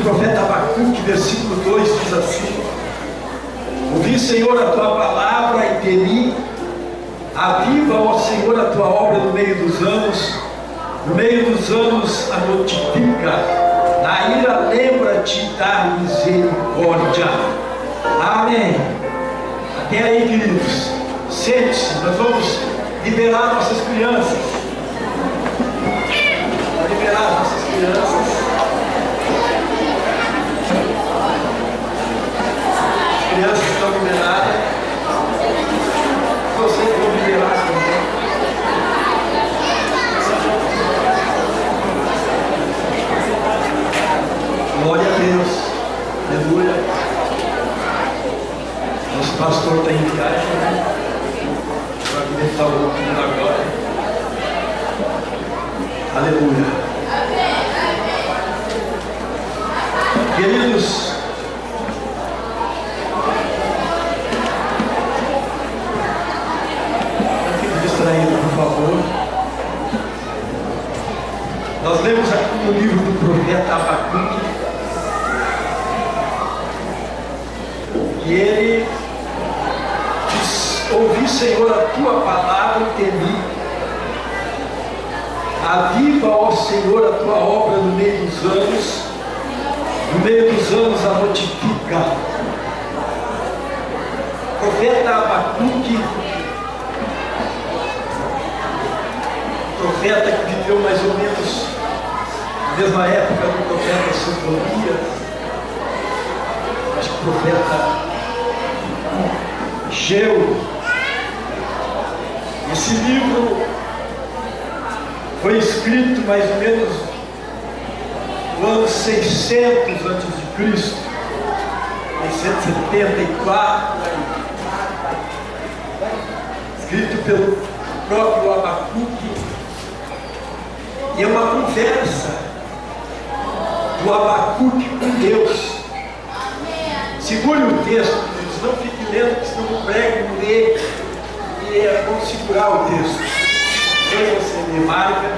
do profeta Abacuque, versículo 2, diz assim: ouvi, Senhor, a tua palavra e temi. Aviva, ó Senhor, a tua obra no meio dos anos. No meio dos anos a notifica. Na ira lembra-te da misericórdia. Amém. Até aí, queridos. Sente-se, nós vamos liberar nossas crianças. Vamos liberar nossas crianças. As crianças estão liberadas. Vocês vão liberar também. Glória a Deus. Aleluia. Nosso pastor está em viagem, né? Para começar o culto agora. Aleluia. Queridos, não fique distraído, por favor. Nós lemos aqui no livro do profeta Abacuque que ele diz: ouvi, Senhor, a tua palavra e temi. Aviva, ó Senhor, a tua obra no meio dos anos. No meio dos anos a notifica. Profeta Abacuque, profeta que viveu mais ou menos na mesma época do profeta Sofonias. Acho que o profeta Geu. Esse livro foi escrito mais ou menos no ano 600 a.C., 674, escrito pelo próprio Abacuque, e é uma conversa do Abacuque com Deus. Segure o texto, queridos, não fique lendo, senão não prego, não lê, e é bom segurar o texto. Veja você lê, marca.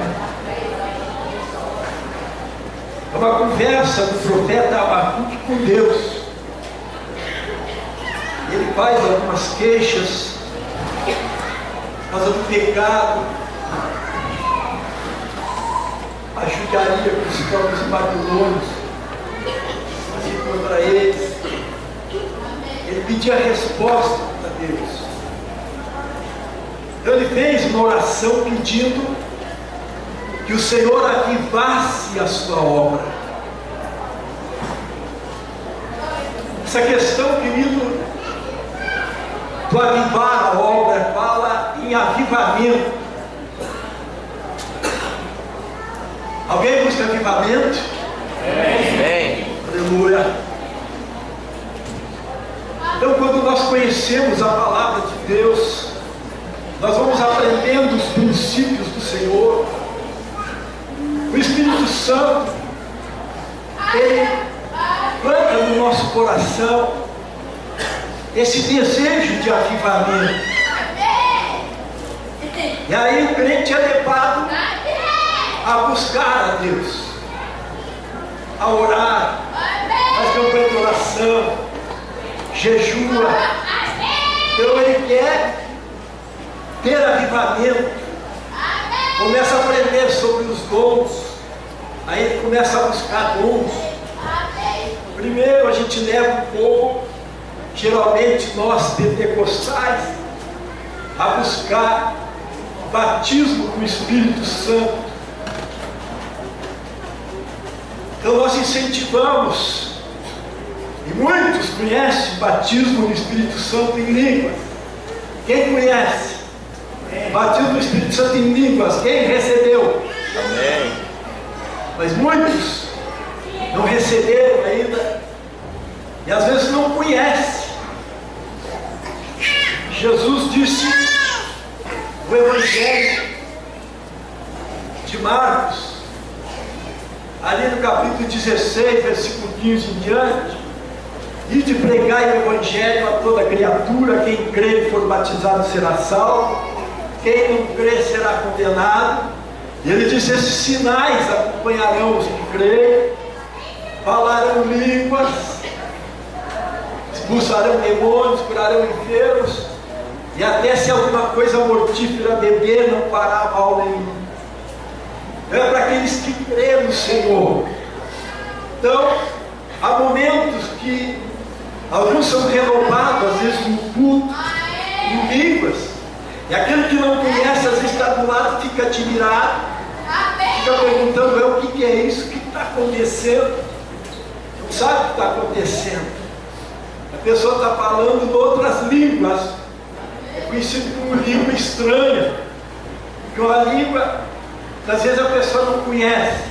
É uma conversa do profeta Abacuque com Deus. Ele faz algumas queixas por causa do pecado, a judiaria que os povos babilônios faziam contra eles. Ele pedia resposta a Deus. Então ele fez uma oração pedindo que o Senhor avivasse a sua obra. Essa questão, querido, do avivar a obra, fala em avivamento. Alguém busca avivamento? Amém. Aleluia. Então, quando nós conhecemos a palavra de Deus, nós vamos aprendendo os princípios do Senhor. O Espírito Santo, ele planta no nosso coração esse desejo de avivamento. E aí o crente é levado a buscar a Deus, a orar, faz campanha de oração, jejua. Então ele quer ter avivamento, começa a aprender sobre os dons, aí ele começa a buscar dons. Primeiro a gente leva o povo, geralmente nós pentecostais, a buscar batismo com o Espírito Santo. Então nós incentivamos, e muitos conhecem batismo no Espírito Santo em línguas. Quem conhece? Batismo no Espírito Santo em línguas. Quem recebeu? Amém. Mas muitos não receberam ainda, e às vezes não conhecem. Jesus disse no Evangelho de Marcos, ali no capítulo 16, versículo 15 em diante: e de pregar o Evangelho a toda criatura. Quem crer e for batizado será salvo, quem não crer será condenado. E ele disse: esses sinais acompanharão os que creem. falarão línguas, expulsarão demônios, curarão enfermos, e até se alguma coisa mortífera beber, não fará mal nenhum. É para aqueles que creem no Senhor. Então, há momentos que alguns são renovados, às vezes no culto, em línguas, e aquele que não conhece, às vezes está do lado, fica admirado, fica perguntando: o que é isso? O que está acontecendo? Não sabe o que está acontecendo. A pessoa está falando em outras línguas, é conhecido como língua estranha, porque uma língua, às vezes a pessoa não conhece.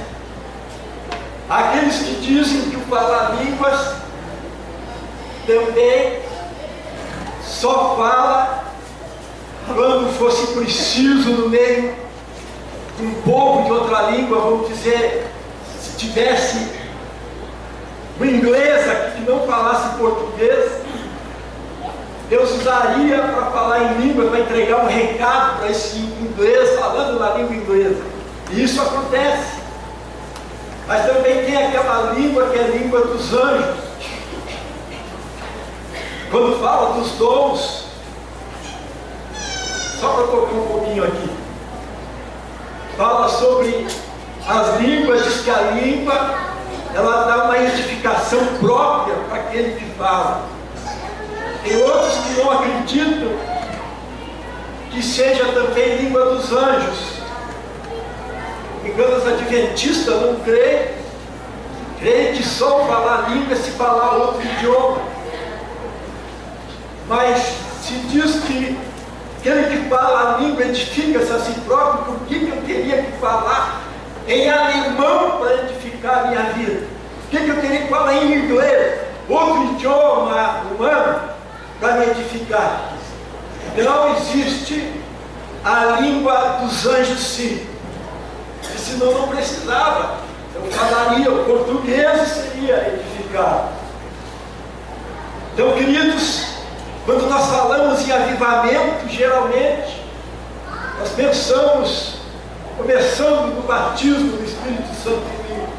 Há aqueles que dizem que o falar línguas também só fala quando fosse preciso no meio de um povo de outra língua, vamos dizer, se tivesse um inglês aqui que não falasse português, Deus usaria para falar em língua, para entregar um recado para esse inglês falando na língua inglesa. E isso acontece. Mas também tem aquela língua que é a língua dos anjos. Quando fala dos dons, só para tocar um pouquinho aqui, fala sobre as línguas, diz que a língua, ela dá uma edificação própria para aquele que fala. Tem outros que não acreditam que seja também língua dos anjos. Engano, os adventistas não creem que só falar língua é se falar outro idioma. Mas se diz que aquele que fala a língua edifica-se a si próprio, por que eu teria que falar em alemão para edificar a minha vida? Por que eu teria que falar em inglês, outro idioma humano, para me edificar? Não existe a língua dos anjos, sim. Senão não precisava. Eu falaria o português e seria edificado. Então, queridos, quando nós falamos em avivamento, geralmente nós pensamos, começando no batismo do Espírito Santo em língua.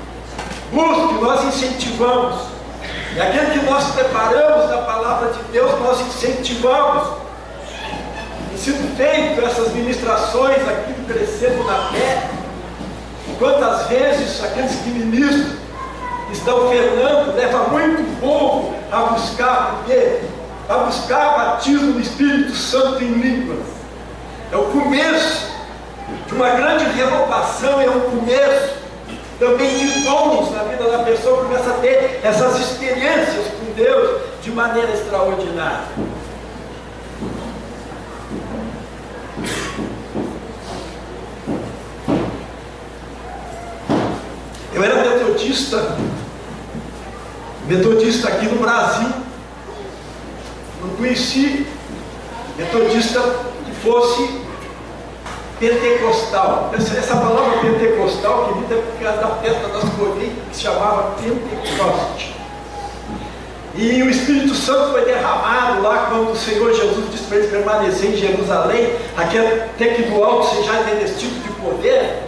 Busque, nós incentivamos. E aquele que nós preparamos da palavra de Deus, nós incentivamos. Tem sido feito essas ministrações aqui crescendo na fé. Quantas vezes aqueles que ministram estão fernando, leva muito povo a buscar, porque a buscar batismo do Espírito Santo em línguas. É o começo de uma grande renovação, é o começo também de dons na vida da pessoa, começa a ter essas experiências com Deus de maneira extraordinária. Eu era metodista aqui no Brasil. Não conheci metodista que fosse pentecostal. Essa palavra pentecostal, querida, é por causa da festa das colheitas, que se chamava Pentecoste. E o Espírito Santo foi derramado lá quando o Senhor Jesus disse para eles permanecer em Jerusalém, até que do alto sejais revestidos de poder.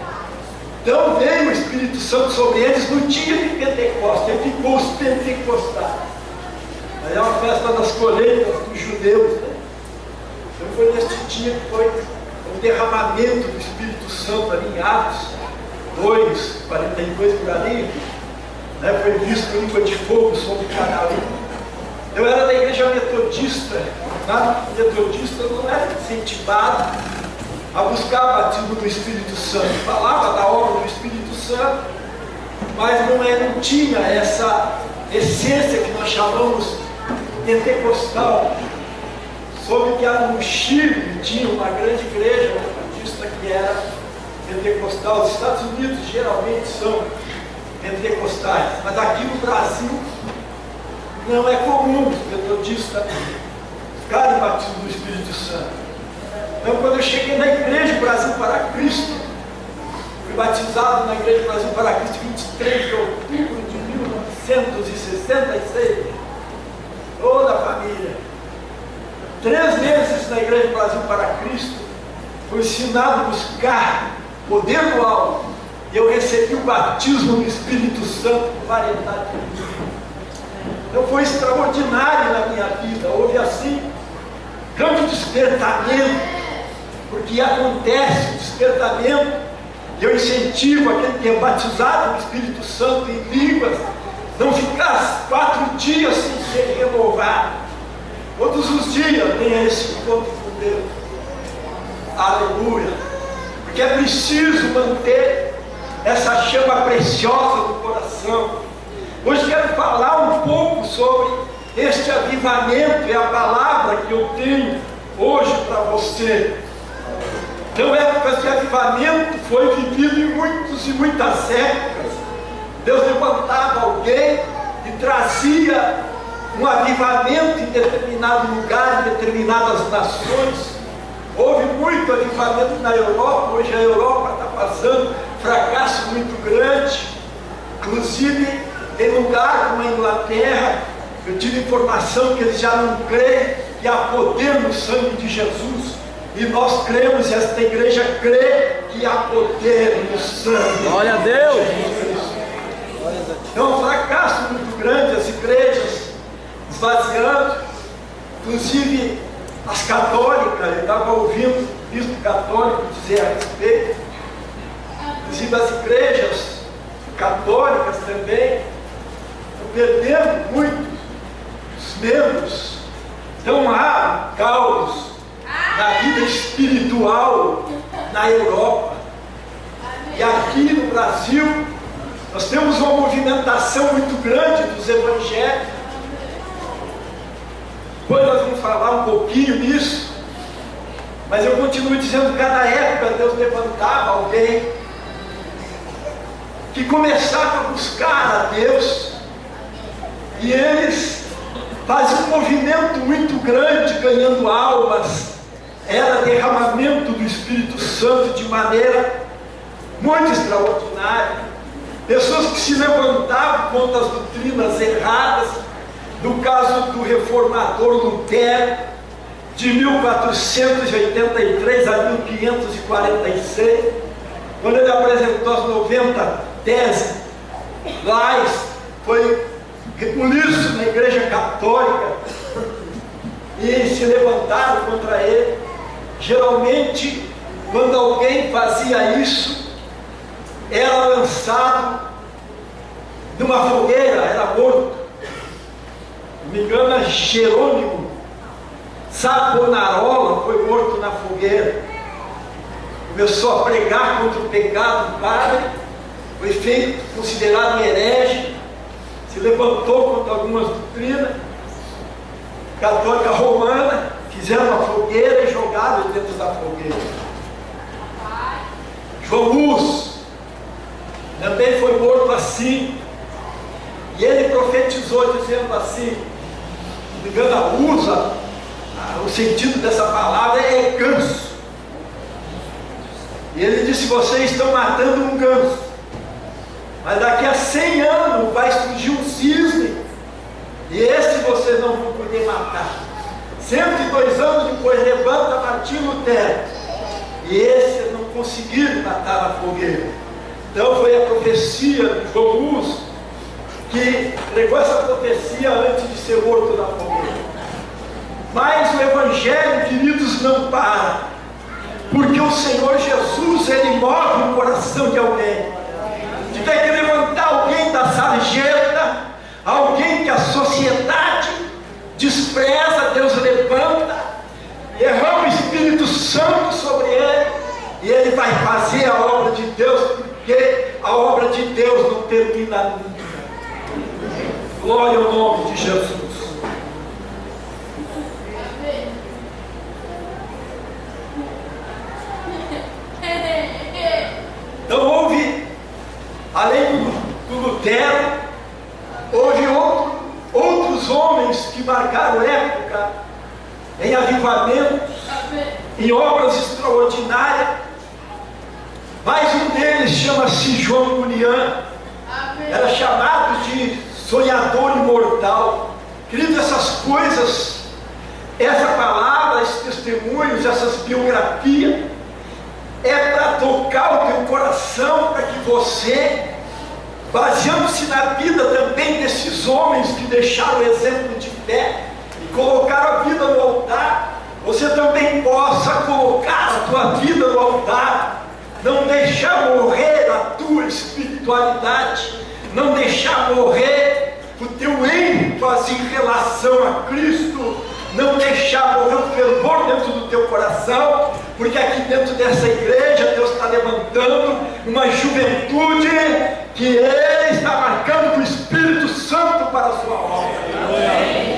Então veio o Espírito Santo sobre eles no dia de Pentecostes, e ficou os pentecostais. Aí é uma festa das colheitas dos judeus, né? Então foi neste dia que foi o derramamento do Espírito Santo ali em Atos 2, 42 por ali, né? Foi visto língua de fogo sobre cada um. Eu era da igreja metodista, tá? Metodista não era incentivado a buscar o batismo do Espírito Santo. Falava da obra do Espírito Santo, mas não tinha essa essência que nós chamamos pentecostal. Soube que no Chile tinha uma grande igreja metodista que era pentecostal. Os Estados Unidos geralmente são pentecostais, mas aqui no Brasil não é comum os metodistas ficarem batidos do Espírito Santo. Então, quando eu cheguei na Igreja Brasil para Cristo, fui batizado na Igreja Brasil para Cristo 23 de outubro de 1966, toda a família. 3 meses na Igreja Brasil para Cristo, fui ensinado a buscar poder do alto eu recebi o batismo do Espírito Santo com variedade de línguas. Então foi extraordinário na minha vida. Houve assim grande despertamento, porque acontece o despertamento. Eu incentivo aquele que é batizado no Espírito Santo em línguas, não ficar 4 dias sem ser renovado. Todos os dias tenha esse encontro com Deus. Aleluia. Porque é preciso manter essa chama preciosa no coração. Hoje quero falar um pouco sobre este avivamento, é a palavra que eu tenho hoje para você. Então, épocas de avivamento foi vivido em muitos e muitas épocas. Deus levantava alguém e trazia um avivamento em determinado lugar, em determinadas nações. Houve muito avivamento na Europa. Hoje a Europa está passando fracasso muito grande. Inclusive, em lugar como a Inglaterra, eu tive informação que eles já não creem que há poder no sangue de Jesus. E nós cremos, e esta igreja crê que há poder no sangue. Glória a Deus! Então, um fracasso muito grande, as igrejas esvaziando, inclusive as católicas. Eu estava ouvindo o bispo católico dizer a respeito, inclusive as igrejas católicas também estão perdendo muito os membros. Então há caos na vida espiritual na Europa. E aqui no Brasil nós temos uma movimentação muito grande dos evangélicos. Depois nós vamos falar um pouquinho nisso, mas eu continuo dizendo que cada época Deus levantava alguém que começava a buscar a Deus, e eles faziam um movimento muito grande, ganhando almas. Era derramamento do Espírito Santo de maneira muito extraordinária. Pessoas que se levantavam contra as doutrinas erradas. No caso do reformador Lutero, de 1483 a 1546, quando ele apresentou as 90 teses lá, foi isso na Igreja Católica, e se levantaram contra ele. Geralmente, quando alguém fazia isso, era lançado numa fogueira, era morto. Não me engano, Jerônimo Savonarola foi morto na fogueira. Começou a pregar contra o pecado do padre, foi feito, considerado herege, se levantou contra algumas doutrinas católica romana, fizeram uma fogueira e jogaram ele dentro da fogueira. João Hus também foi morto assim, e ele profetizou dizendo assim, não me engano, usa o sentido dessa palavra é ganso. E ele disse: vocês estão matando um ganso, mas daqui a 100 anos vai surgir um cisne, e esse vocês não vão poder matar. 102 anos depois levanta Martinho Lutero, e esse não conseguiram matar na fogueira. Então foi a profecia de João Hus que pregou essa profecia antes de ser morto na fogueira. Mas o Evangelho, queridos, não para, porque o Senhor Jesus, Ele move o coração de alguém. Tiver que levantar alguém da sarjeta, alguém que a sociedade despreza, Deus levanta, derrama o Espírito Santo sobre ele, e ele vai fazer a obra de Deus, porque a obra de Deus não termina nunca. Glória ao nome de Jesus. Então houve, além do Lutero, houve outros homens que marcaram época em avivamentos, em obras extraordinárias. Mais um deles chama-se João Bunyan. Era chamado de sonhador imortal. Querido, essas coisas, essa palavra, esses testemunhos, essas biografias, é para tocar o teu coração, para que você, baseando-se na vida também desses homens que deixaram o exemplo de fé e colocaram a vida no altar, você também possa colocar a tua vida no altar, não deixar morrer a tua espiritualidade, não deixar morrer o teu ênfase em relação a Cristo, não deixar morrer o fervor dentro do teu coração, porque aqui dentro dessa igreja Deus está levantando uma juventude que Ele está marcando com o Espírito Santo para a sua obra,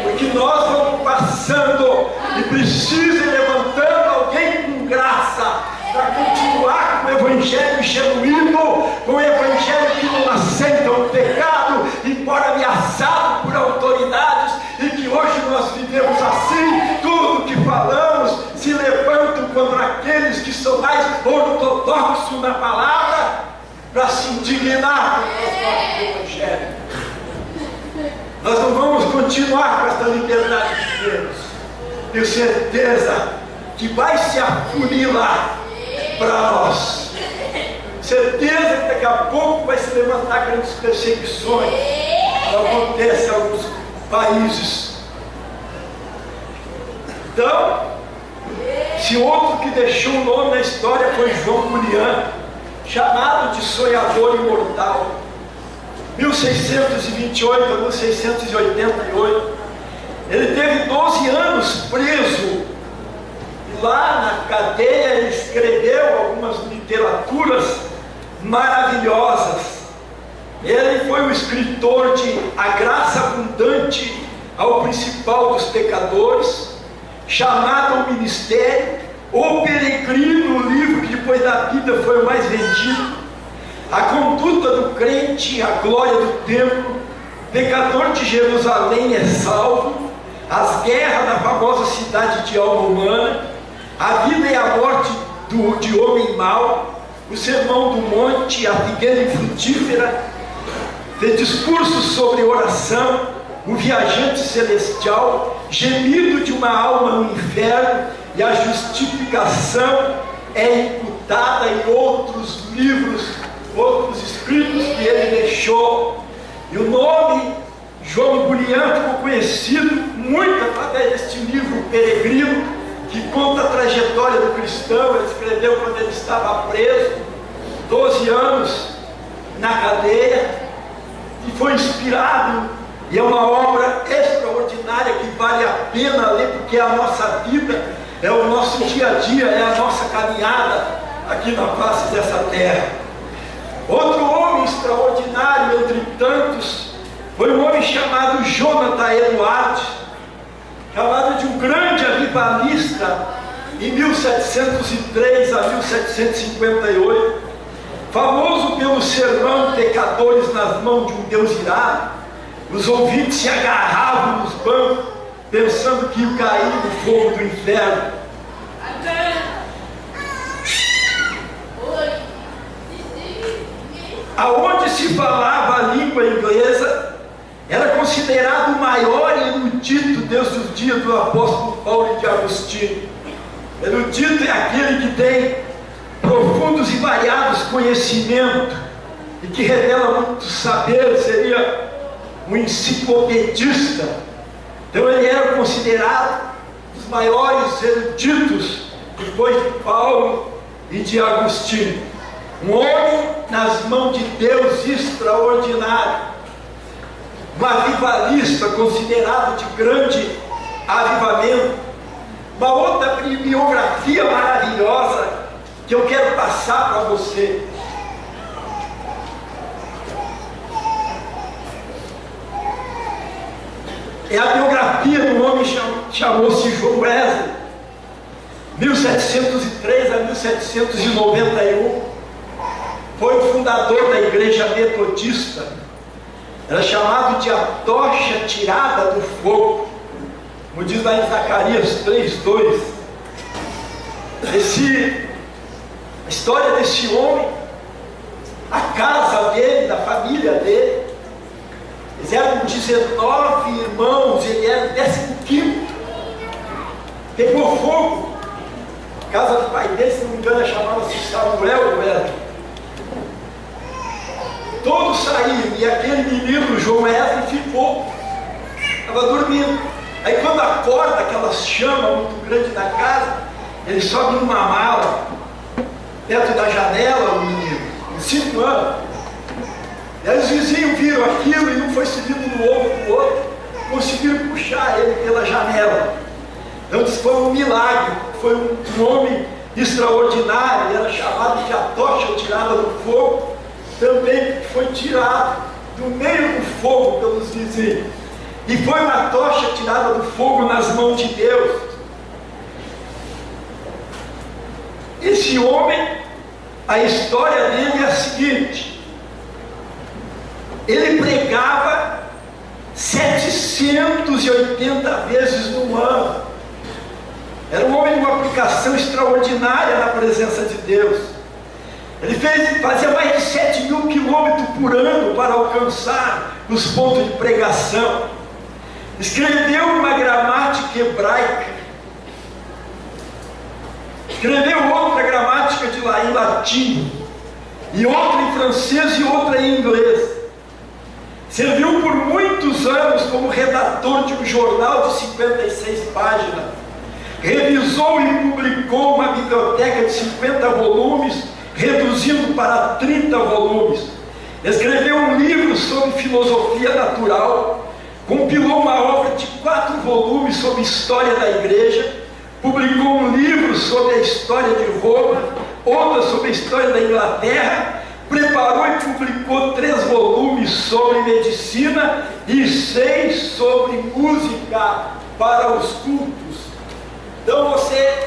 porque nós vamos passando e precisa ir levantando alguém com graça para continuar com o evangelho genuíno, com o evangelho que não aceita o pecado, embora ameaçado por autoridades, e que hoje nós vivemos assim. Tudo que falamos se levantam contra aqueles que são mais ortodoxos na palavra, para se indignar com o evangelho. Nós não vamos continuar com esta liberdade de Deus. Tenho certeza que vai se afunilar para nós. Certeza que daqui a pouco vai se levantar grandes perseguições. Acontece em alguns países. Então, se outro que deixou o nome na história foi João Julian, chamado de sonhador imortal, 1628 a 1688, ele teve 12 anos preso. Lá na cadeia ele escreveu algumas literaturas maravilhosas. Ele foi o escritor de A Graça Abundante ao Principal dos Pecadores, Chamado ao Ministério, O Peregrino, o livro que depois da vida foi o mais vendido, A Conduta do Crente, A Glória do Templo, Pecador de Jerusalém é Salvo, As Guerras na famosa cidade de alma humana, A Vida e a Morte de Homem Mau, O Sermão do Monte, A Figueira Infrutífera, fez discursos sobre oração, O Viajante Celestial, Gemido de uma Alma no Inferno e A Justificação é Imputada, e outros livros, outros escritos que ele deixou. E o nome João Julian ficou conhecido muito através deste livro, O Peregrino, que conta a trajetória do cristão. Ele escreveu quando ele estava preso, 12 anos na cadeia, e foi inspirado, e é uma obra extraordinária que vale a pena ler, porque é a nossa vida, é o nosso dia a dia, é a nossa caminhada aqui na face dessa terra. Outro homem extraordinário entre tantos foi um homem chamado Jonathan Edwards, chamado de um grande avivalista em 1703 a 1758, famoso pelo sermão Pecadores nas Mãos de um Deus Irado. Os ouvintes se agarravam nos bancos, pensando que iam cair no fogo do inferno. Aonde se falava a língua inglesa, era considerado o maior erudito desde os dias do apóstolo Paulo e de Agostinho. Erudito é aquele que tem profundos e variados conhecimentos e que revela muito saber, seria um enciclopedista. Então ele era considerado um dos maiores eruditos depois de Paulo e de Agostinho. Um homem nas mãos de Deus extraordinário, um avivalista considerado de grande avivamento. Uma outra biografia maravilhosa que eu quero passar para você. É a biografia de um homem que chamou-se John Wesley, 1703 a 1791. Foi o fundador da igreja metodista. Era chamado de a tocha tirada do fogo, como diz lá em Zacarias 3:2. A história desse homem, a casa dele, da família dele, eles eram 19 irmãos, ele era o 15º. Pegou fogo, casa do pai dele, se não me engano, chamava-se Samuel Wesley. Todos saíram e aquele menino, João Wesley, ficou, estava dormindo. Aí quando acorda, aquela chama muito grande na casa, ele sobe numa mala, perto da janela, o menino, de 5 anos. E aí os vizinhos viram aquilo e um foi seguindo no ombro do outro, conseguiram puxar ele pela janela. Então disse que foi um milagre, foi um homem extraordinário, era chamado de a tocha tirada do fogo, também foi tirado do meio do fogo pelos vizinhos. E foi uma tocha tirada do fogo nas mãos de Deus. Esse homem, a história dele é a seguinte: ele pregava 780 vezes no ano. Era um homem de uma aplicação extraordinária na presença de Deus. Ele fazia mais de 7.000 quilômetros por ano para alcançar os pontos de pregação. Escreveu uma gramática hebraica. Escreveu outra gramática em latim, e outra em francês e outra em inglês. Serviu por muitos anos como redator de um jornal de 56 páginas. Revisou e publicou uma biblioteca de 50 volumes, reduzindo para 30 volumes. Escreveu um livro sobre filosofia natural. Compilou uma obra de 4 volumes sobre história da igreja. Publicou um livro sobre a história de Roma, outra sobre a história da Inglaterra. Preparou e publicou 3 volumes sobre medicina e 6 sobre música para os cultos. Então você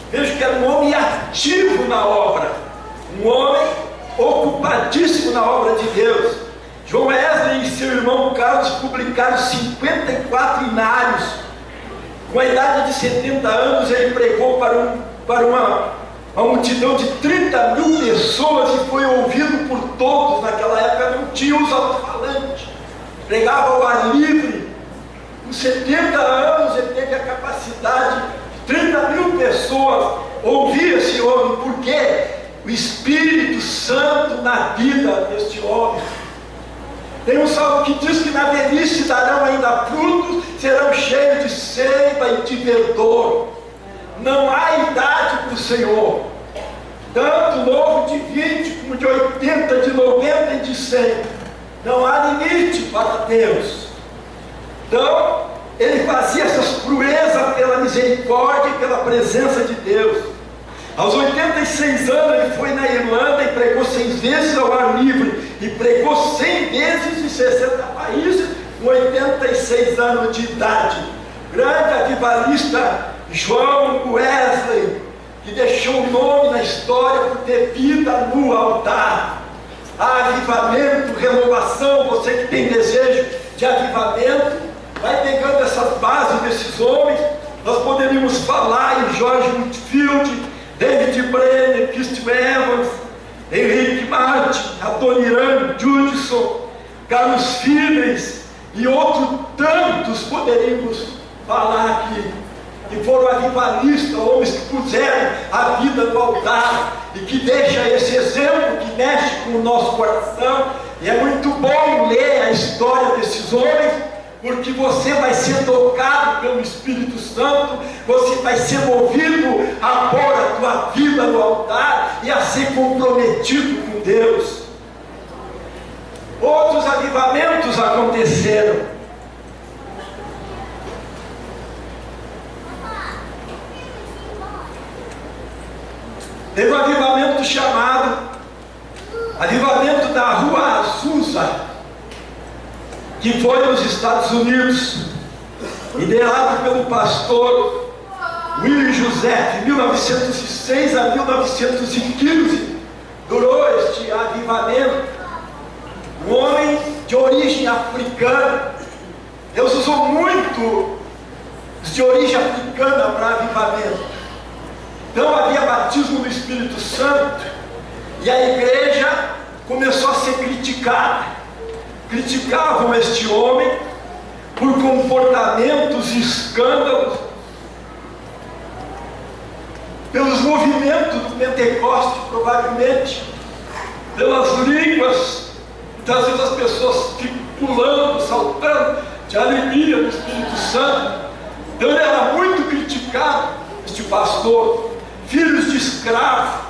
veja que era um homem ativo na obra, um homem ocupadíssimo na obra de Deus. João Wesley e seu irmão Carlos publicaram 54 hinários. Com a idade de 70 anos, ele pregou para uma multidão de 30.000 pessoas e foi ouvido por todos. Naquela época não tinha os alto-falantes, pregava ao ar livre. Com 70 anos, ele teve a capacidade de 30.000 pessoas ouvir esse homem, porque o Espírito Santo na vida deste homem. Tem um salmo que diz que na velhice darão ainda frutos, serão cheios de seiva e de verdor. Não há idade para o Senhor, tanto novo de 20, como de 80, de 90 e de 100. Não há limite para Deus. Então, ele fazia essas proezas pela misericórdia e pela presença de Deus. Aos 86 anos ele foi na Irlanda e pregou 6 vezes ao ar livre, e pregou 100 vezes em 60 países, com 86 anos de idade. Grande avivalista João Wesley, que deixou o nome na história por ter vida no altar. Avivamento, renovação. Você que tem desejo de avivamento, vai pegando essas bases desses homens. Nós poderíamos falar em George Whitefield, David Brenner, Christopher Evans, Henrique Martin, Adoniran Judson, Carlos Finney e outros tantos poderíamos falar aqui. E foram avivalistas, homens que puseram a vida no altar e que deixam esse exemplo que mexe com o nosso coração. E é muito bom ler a história desses homens, porque você vai ser tocado pelo Espírito Santo, você vai ser movido a pôr a tua vida no altar e a ser comprometido com Deus. Outros avivamentos aconteceram. Teve um avivamento chamado Avivamento da Rua Azusa, que foi nos Estados Unidos, liderado pelo pastor William Joseph, de 1906 a 1915, durou este avivamento. Um homem de origem africana. Deus usou muito os de origem africana para avivamento. Então havia batismo do Espírito Santo, e a igreja começou a ser criticada. Criticavam este homem por comportamentos e escândalos. pelos movimentos do Pentecoste, provavelmente, pelas línguas. Muitas vezes as pessoas ficam pulando, saltando de alegria do Espírito Santo. Então ele era muito criticado, este pastor, filhos de escravo,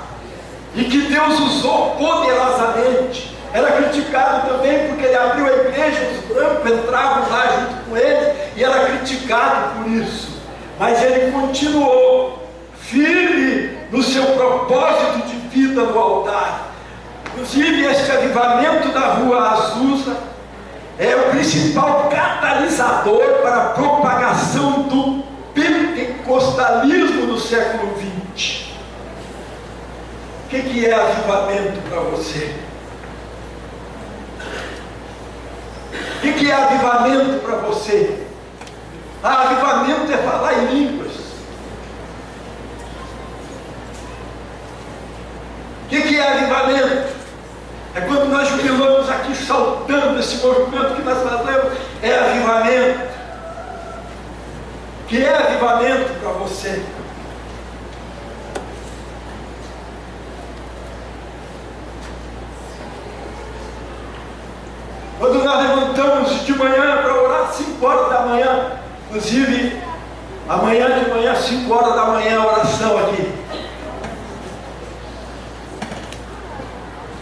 e que Deus usou poderosamente. Era criticado também porque ele abriu a igreja, os brancos entravam lá junto com ele, e era criticado por isso. Mas ele continuou firme no seu propósito de vida no altar. Inclusive, este avivamento da Rua Azusa é o principal catalisador para a propagação do pentecostalismo no século XX. O que é avivamento para você? O que é avivamento para você? Avivamento é falar em línguas. O que é avivamento? É quando nós jubilamos aqui saltando, esse movimento que nós fazemos é avivamento. O que é avivamento para você? Quando nós levantamos de manhã para orar 5 horas da manhã, inclusive amanhã de manhã, 5 horas da manhã, a oração aqui.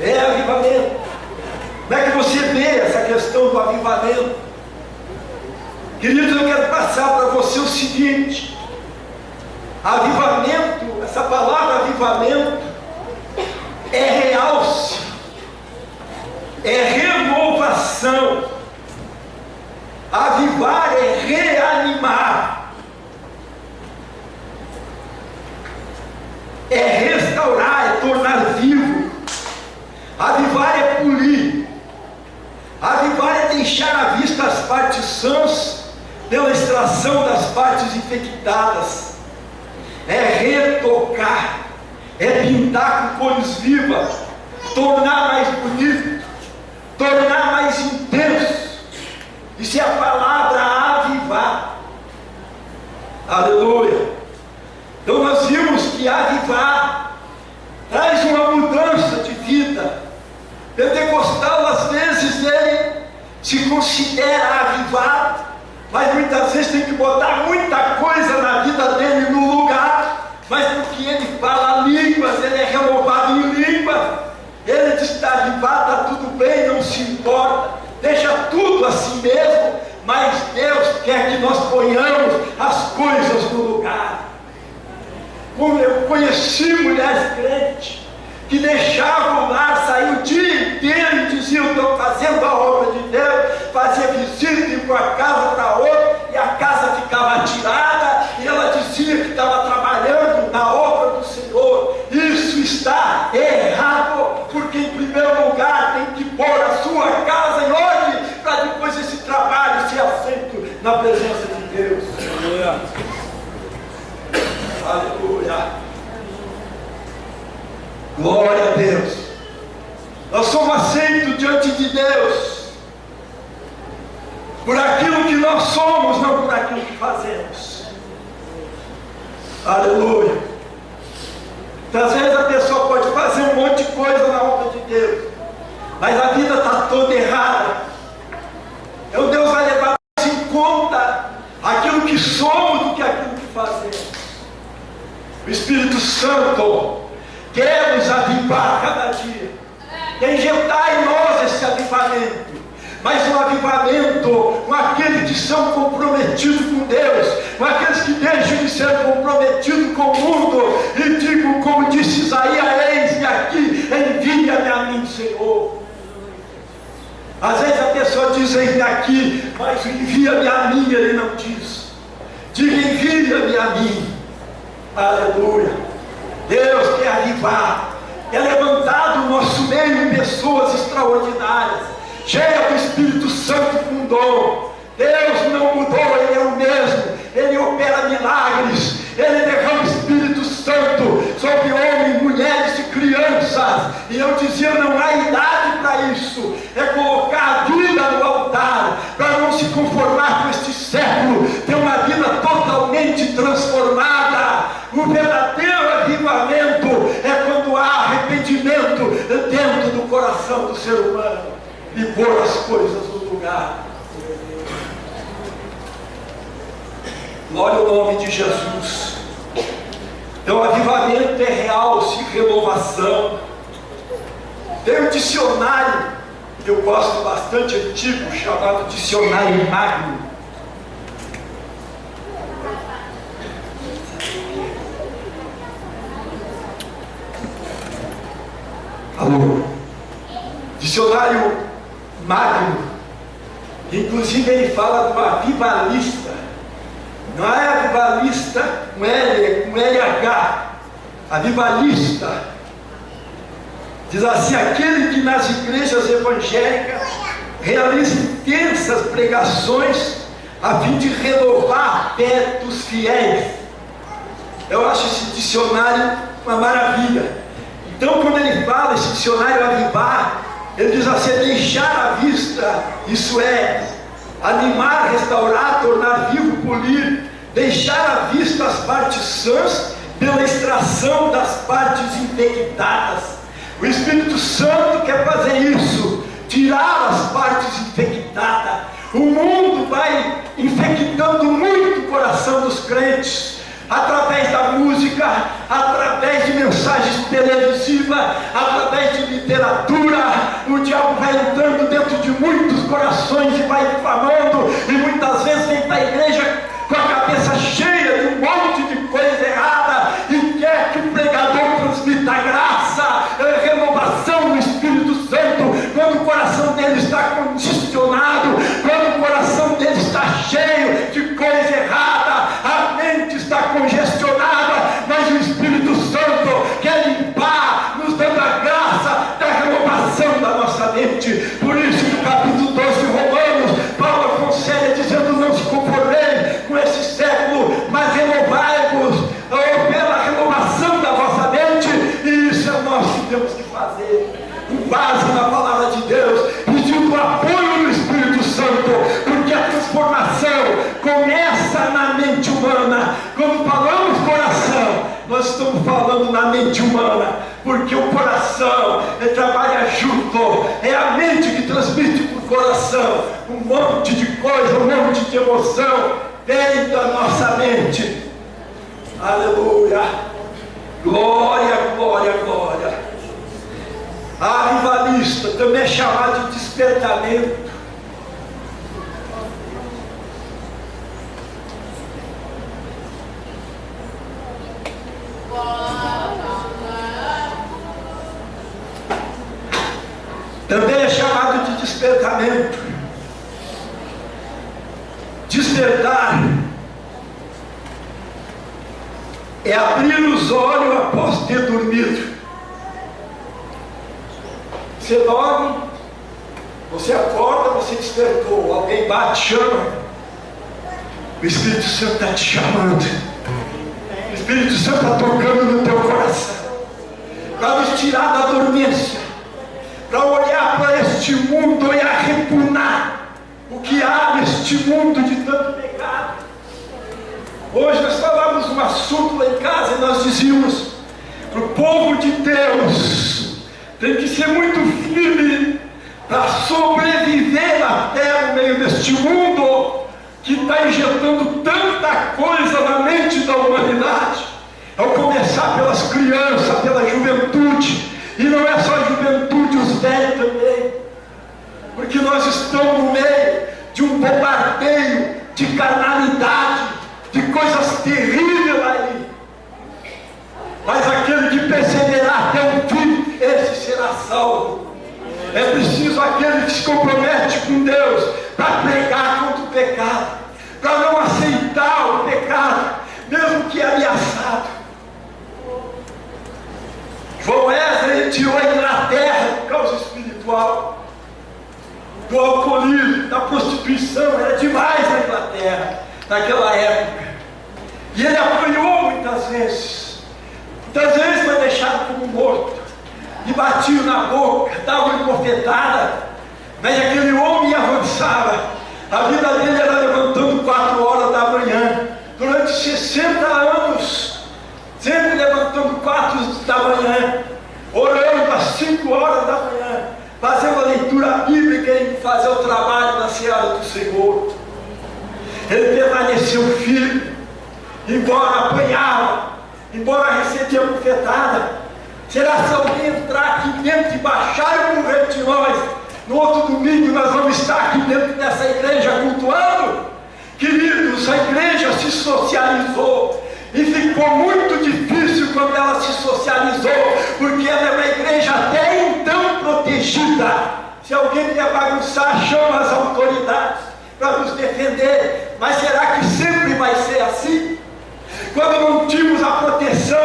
É avivamento. Como é que você vê essa questão do avivamento? Queridos, eu quero passar para você o seguinte: avivamento, essa palavra avivamento, é realce, é renovação. Avivar é reanimar, é restaurar, é tornar vivo. Avivar é polir. Avivar é deixar à vista as partes sãs pela extração das partes infectadas. É retocar, é pintar com cores vivas, tornar mais bonito, tornar mais intenso. Isso é a palavra avivar. Aleluia. Então nós vimos que avivar traz uma mudança de vida. Pentecostal, às vezes, ele se considera avivado, mas muitas vezes tem que botar muita coisa na vida dele no lugar. Mas porque ele fala línguas, ele é renovado em língua, ele diz que está avivado, está tudo bem, não se importa, deixa tudo assim mesmo. Mas Deus quer que nós ponhamos as coisas no lugar. Como eu conheci mulheres crentes que deixavam lá, saíam o dia inteiro e diziam: estou fazendo a obra de Deus, fazia visita de uma casa para outra, e a casa ficava tirada, e ela dizia que estava trabalhando na obra do Senhor. Isso está errado, porque em primeiro lugar tem que pôr a sua casa em ordem, para depois esse trabalho ser aceito na presença de Deus. Aleluia. Aleluia. Glória a Deus. Nós somos aceitos diante de Deus por aquilo que nós somos, não por aquilo que fazemos. Aleluia. Então, às vezes a pessoa pode fazer um monte de coisa na obra de Deus, mas a vida está toda errada. Então Deus vai levar mais em conta aquilo que somos do que aquilo que fazemos. O Espírito Santo quer nos avivar cada dia, quer injetar em nós esse avivamento, mas um avivamento com aqueles que são comprometidos com Deus, com aqueles que deixam de ser comprometidos com o mundo e digam, como disse Isaías: eis-me aqui, envia-me a mim, Senhor. Às vezes a pessoa diz: eis-me aqui, mas envia-me a mim, ele não diz. Diga: envia-me a mim. Aleluia. Deus quer avivar, quer levantar do nosso meio pessoas extraordinárias, cheias do Espírito Santo com dom. Deus não mudou, Ele é o mesmo, Ele opera milagres, Ele derrama o Espírito Santo sobre homens, mulheres e crianças. E eu dizia: não há idade para isso, é colocar a vida no altar, para não se conformar com este século, ter uma vida totalmente transformada. O verdadeiro avivamento coração do ser humano e pôr as coisas no lugar. Glória ao nome de Jesus. Então, avivamento é realce, renovação. Tem um dicionário que eu gosto bastante, antigo, chamado Dicionário Magno. Alô? Dicionário Magno. Inclusive ele fala do avivalista. Não é avivalista com L, com LH. Avivalista. Diz assim: aquele que nas igrejas evangélicas realiza intensas pregações a fim de renovar a fé dos fiéis. Eu acho esse dicionário uma maravilha. Então, quando ele fala, esse dicionário avivar, ele diz assim: deixar à vista, isso é, animar, restaurar, tornar vivo, polir, deixar à vista as partes sãs pela extração das partes infectadas. O Espírito Santo quer fazer isso, tirar as partes infectadas. O mundo vai infectando muito o coração dos crentes, através da música, através de mensagens televisivas, através de literatura. O diabo vai entrando dentro de muitos corações e vai inflamando, e muitas vezes vem para a igreja com a cabeça cheia de um monte de coisa errada e quer que o pregador transmita graça, renovação do Espírito Santo, quando o coração dele está congestionado, quando o coração dele está cheio de coisa errada, a mente está congestionada, mas o Espírito Santo quer limpar, nos dando a graça da renovação da nossa mente. Por isso, no capítulo 12 de Romanos, Paulo aconselha dizendo: não se conformem com esse século, mas renovai-vos pela renovação da vossa mente. E isso é nós que temos que fazer, com base na palavra de Deus, pedindo o apoio do Espírito Santo, porque a transformação começa na mente humana. Quando falamos coração, nós estamos falando na mente humana, porque o coração trabalha junto, é a mente que transmite para o coração um monte de coisa, um monte de emoção dentro da nossa mente. Aleluia, glória, glória, glória. Avivalista também é chamado de despertamento. Também é chamado de despertamento. Despertar é abrir os olhos após ter dormido. Você dorme, você acorda, você despertou, alguém bate, chama, o Espírito Santo está te chamando, o Espírito Santo está tocando no teu coração, para nos tirar da dormência, para olhar para este mundo e arrepunar o que há neste mundo de tanto pecado. Hoje nós falávamos um assunto lá em casa e nós dizíamos: para o povo de Deus tem que ser muito firme para sobreviver na terra, no meio deste mundo que está injetando tanta coisa na mente da humanidade. Ao começar pelas crianças, pela juventude, e não é só a juventude, os velhos também, porque nós estamos no meio de um bombardeio de carnalidade, de coisas terríveis aí. Mas aquele que perseverar até o fim, esse será salvo. É preciso aquele que se compromete com Deus para pregar contra o pecado, para não aceitar o pecado, mesmo que ameaçado. João Wesley tirou a Inglaterra por causa espiritual, do alcoolismo, da prostituição. Era demais na Inglaterra naquela época, e ele apanhou muitas vezes foi deixado como morto, e batiam na boca, davam uma bofetada, mas aquele homem avançava. A vida dele era levantando 4 horas da manhã, durante 60 anos, sempre levantando 4 da manhã, orando às 5 horas da manhã, leitura bíblica em fazer o trabalho na seara do Senhor. Ele permaneceu firme, embora apanhava, embora recebia bufetada. Será se alguém entrar aqui dentro e baixar o morrer de nós, no outro domingo nós vamos estar aqui dentro dessa igreja cultuando? Queridos, a igreja se socializou e ficou muito difícil quando ela se socializou, porque ela é uma igreja até então protegida. Se alguém quer bagunçar, chama as autoridades para nos defender. Mas será que sempre vai ser assim? Quando não tínhamos a proteção,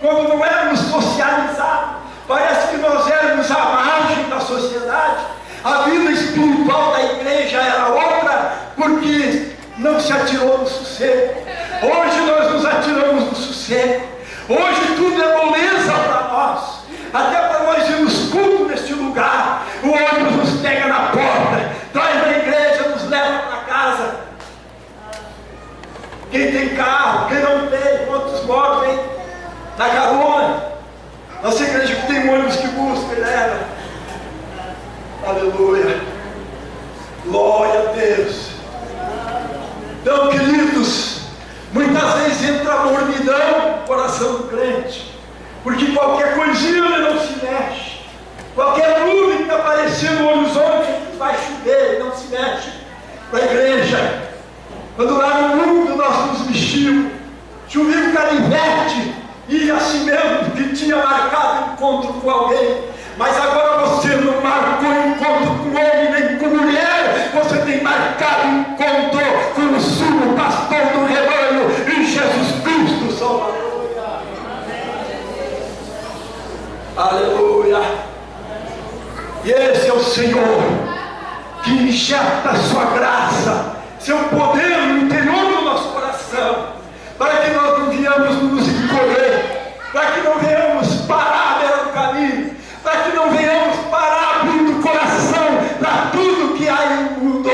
quando não éramos socializados, parece que nós éramos à margem da sociedade. A vida espiritual da igreja era outra, porque não se atirou no sossego. Hoje nós nos atiramos no sossego. Hoje tudo é moleza para nós. Até para nós irmos culto neste lugar, o ônibus nos pega na porta, traz na igreja, nos leva para casa. Quem tem carro, quem não tem, quantos moram na carona. Nossa igreja que tem um ônibus que busca e leva. Aleluia. Glória a Deus. Então, queridos, muitas vezes entra a mornidão no coração do crente, porque qualquer coisinha ele não se mexe. Qualquer nuvem que está aparecendo no horizonte vai chover, ele não se mexe para a igreja. Quando lá no mundo nós nos mexíamos, chovia um canivete e assim mesmo, porque tinha marcado encontro com alguém. Mas agora você não marcou encontro com homem nem com mulher, você tem marcado encontro com o sumo pastor do rebanho, em Jesus Cristo Salvador. Aleluia. E esse é o Senhor que injeta a sua graça, seu poder no interior do nosso coração, para que nós não venhamos nos encolher, para que não venhamos parar no caminho, para que não venhamos parar abrindo o coração para tudo que há em mundo.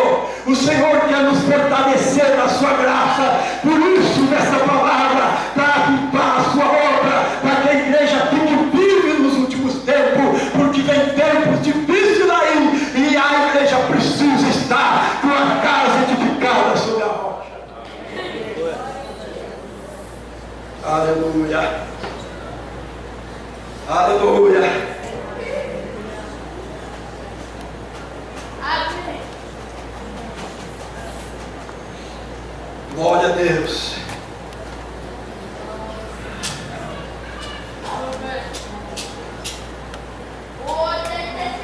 O Senhor quer nos fortalecer na sua graça. Por isso, nessa palavra, para avivar a sua obra, para que a igreja fique firme nos últimos tempos, porque vem tempos difíceis aí, e a igreja precisa estar com a casa edificada sobre a rocha. Aleluia. Aleluia. Glória a Deus.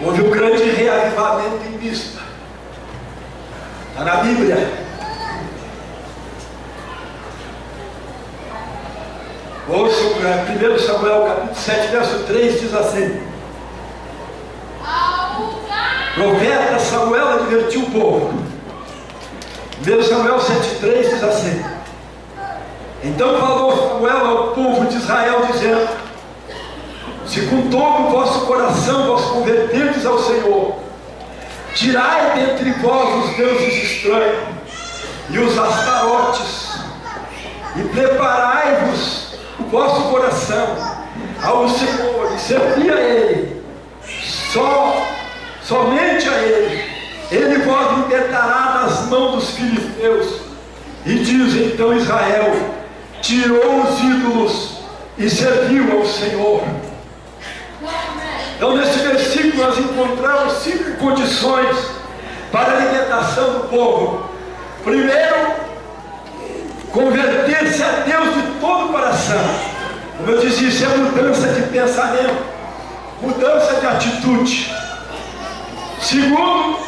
Houve um grande reavivamento em Mispa. Está na Bíblia. Ouça 1 Samuel capítulo 7, verso 3, diz assim: profeta Samuel advertiu o povo. 1 Samuel 7,3 diz assim: então falou Samuel ao povo de Israel, dizendo: se com todo o vosso coração vos converterdes ao Senhor, tirai dentre vós os deuses estranhos e os astarotes, e preparai-vos o vosso coração ao Senhor, e servi a Ele, somente a Ele vos libertará das mãos dos filisteus. E diz então Israel: tirou os ídolos e serviu ao Senhor. Então nesse versículo nós encontramos 5 condições para a libertação do povo. Primeiro, converter-se a Deus de todo o coração. Como eu disse, isso é mudança de pensamento, mudança de atitude. Segundo,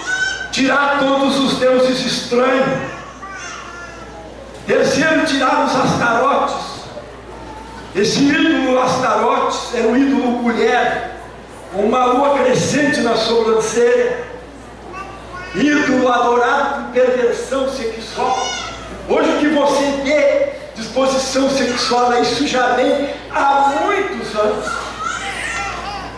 tirar todos os deuses estranhos. Terceiro, tirar os astarotes. Esse ídolo Astarotes era um ídolo mulher, com uma lua crescente na sobrancelha, ídolo adorado com perversão sexual. Hoje que você vê disposição sexual, isso já vem há muitos anos.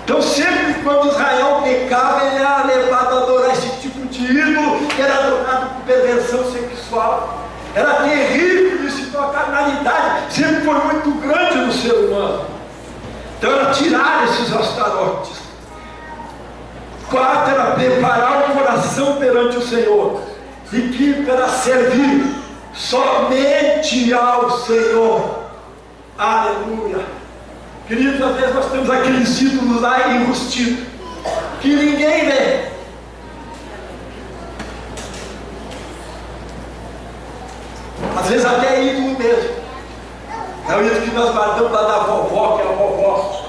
Então sempre quando Israel pecava, ele era levado a adorar esse tipo de ídolo, que era adorado com perversão sexual. Era terrível isso. Então a carnalidade sempre foi muito grande no ser humano. Então era tirar esses astarotes. Quarto era preparar o coração perante o Senhor. E quinto era servir somente ao Senhor. Aleluia. Queridos, às vezes nós temos aqueles ídolos lá enrustidos, que ninguém vê. Às vezes até é ídolo mesmo. É o ídolo que nós guardamos lá da vovó, que a vovó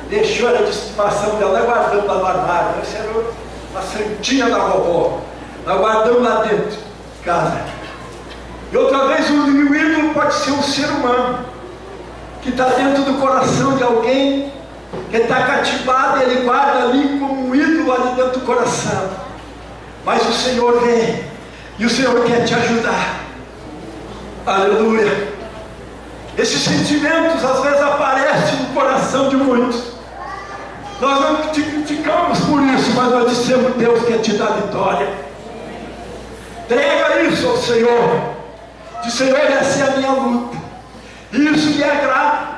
deixou a de estimação dela, nós guardamos lá no armário. Essa era a santinha da vovó. Nós guardamos lá dentro de casa. E outra vez o ídolo pode ser um ser humano que está dentro do coração de alguém, que está cativado, ele guarda ali como um ídolo ali dentro do coração. Mas o Senhor vem e o Senhor quer te ajudar. Aleluia. Esses sentimentos às vezes aparecem no coração de muitos. Nós não te criticamos por isso, mas nós dissemos: Deus quer te dar vitória. Entrega isso ao Senhor. Diz: Senhor, essa é a minha luta, isso me agrada,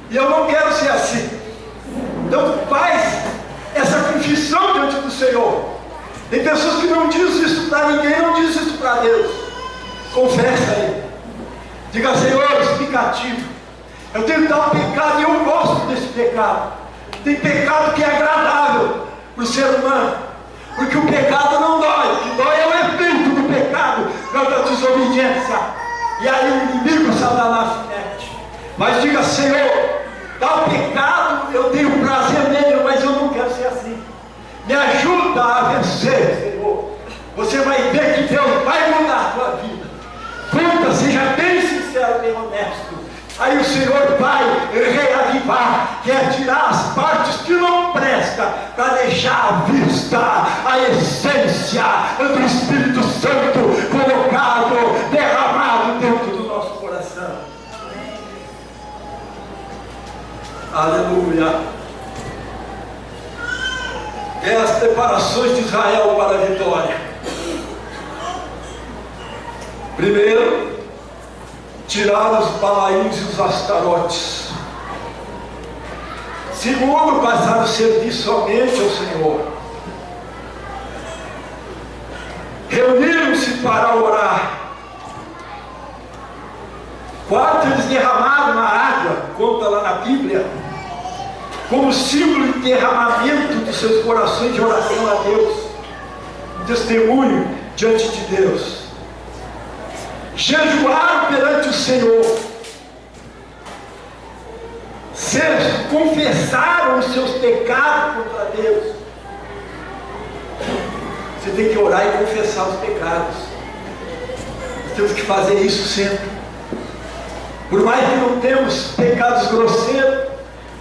e eu não quero ser assim. Então faz essa confissão diante do Senhor. Tem pessoas que não dizem isso para ninguém, não dizem isso para Deus. Confessa aí. Diga: Senhor, explicativo, eu tenho tal pecado e eu gosto desse pecado. Tem pecado que é agradável para o ser humano, porque o pecado não dói. O que dói é o efeito do pecado, da desobediência. E aí o inimigo, Satanás, se mete. Mas diga: Senhor, tal pecado eu tenho prazer nele, mas eu não quero ser assim. Me ajuda a vencer, Senhor. Você vai ver que Deus vai mudar a tua vida. Conta, seja bem sincero, bem honesto. Aí o Senhor vai reavivar, quer tirar as partes que não prestam, para deixar à vista a essência do Espírito Santo colocado, derramado dentro do nosso coração. Aleluia. É as preparações de Israel para a vitória. Primeiro, tirar os balaíns e os astarotes. Segundo, passar a servir somente ao Senhor. Reuniram-se para orar. Quarto, eles derramaram a água, conta lá na Bíblia, como símbolo de derramamento dos seus corações de oração a Deus, um testemunho diante de Deus. Jejuaram perante o Senhor. Sexto, confessaram os seus pecados contra Deus. Você tem que orar e confessar os pecados. Nós temos que fazer isso sempre. Por mais que não temos pecados grosseiros,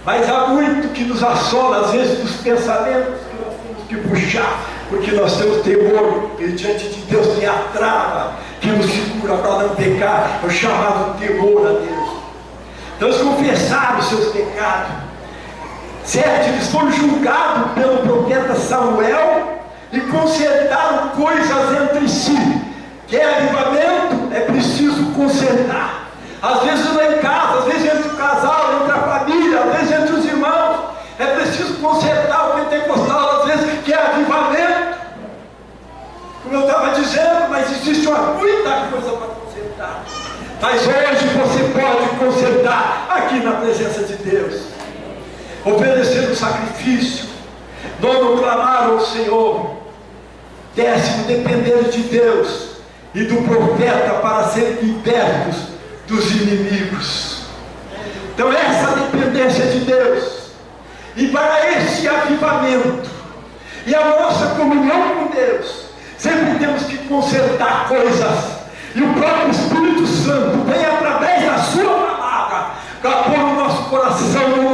mas há muito que nos assola, às vezes, dos pensamentos que nós temos que puxar, porque nós temos temor, e diante de Deus tem a trava que nos segura para não pecar, é o chamado temor a Deus. Então eles confessaram os seus pecados. Certo? Eles foram julgados pelo profeta Samuel e consertaram coisas entre si. Quer avivamento? É preciso consertar. Às vezes não é em casa, às vezes entre o casal, entre a família, às vezes entre os irmãos. É preciso consertar. O pentecostal às vezes quer avivamento, como eu estava dizendo, mas existe muita coisa para consertar. Mas hoje você pode consertar aqui na presença de Deus, oferecendo sacrifício. Nono, clamar ao Senhor. Décimo, depender de Deus e do profeta para serem libertos dos inimigos. Então essa dependência de Deus, e para esse avivamento e a nossa comunhão com Deus, sempre temos que consertar coisas. E o próprio Espírito Santo vem através da sua palavra para pôr o nosso coração